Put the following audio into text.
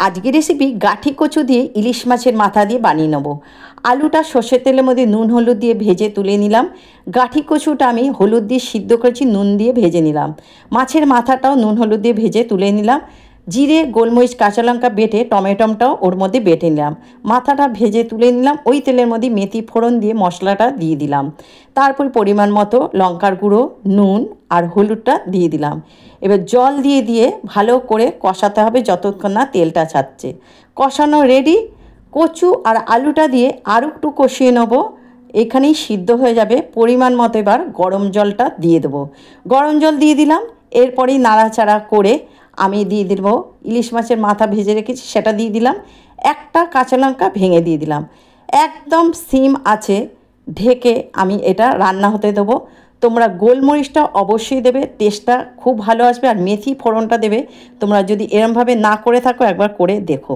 আজকের রেসিপি গাঠি কচু দিয়ে ইলিশ মাছের মাথা দিয়ে বানিয়ে নেব। আলুটা সর্ষের তেলের মধ্যে নুন হলুদ দিয়ে ভেজে তুলে নিলাম। গাঠি কচুটা আমি হলুদ দিয়ে সিদ্ধ করেছি, নুন দিয়ে ভেজে নিলাম। মাছের মাথাটাও নুন হলুদ দিয়ে ভেজে তুলে নিলাম। জিরে গোলমরিচ কাঁচা লঙ্কা বেটে টমেটোটাও ওর মধ্যে বেটে নিলাম। মাথাটা ভেজে তুলে নিলাম। ওই তেলের মধ্যে মেথি ফোড়ন দিয়ে মশলাটা দিয়ে দিলাম। তারপর পরিমাণ মতো লঙ্কার গুঁড়ো, নুন আর হলুদটা দিয়ে দিলাম। এবার জল দিয়ে ভালো করে কষাতে হবে যতক্ষণ না তেলটা ছাড়ছে। কষানো রেডি। কচু আর আলুটা দিয়ে আরও একটু কষিয়ে নেব, এখানেই সিদ্ধ হয়ে যাবে। পরিমাণ মতো এবার গরম জলটা দিয়ে দেবো। গরম জল দিয়ে দিলাম। এরপরেই নাড়াচাড়া করে আমি দিয়ে দেব ইলিশ মাছের মাথা ভেজে রেখেছি, সেটা দিয়ে দিলাম। একটা কাঁচা লঙ্কা ভেঙে দিয়ে দিলাম। একদম সিম আছে ঢেকে আমি এটা রান্না হতে দেবো। তোমরা গোলমরিচটা অবশ্যই দেবে, টেস্টটা খুব ভালো আসবে। আর মেথি ফোড়নটা দেবে। তোমরা যদি এরমভাবে না করে থাকো একবার করে দেখো।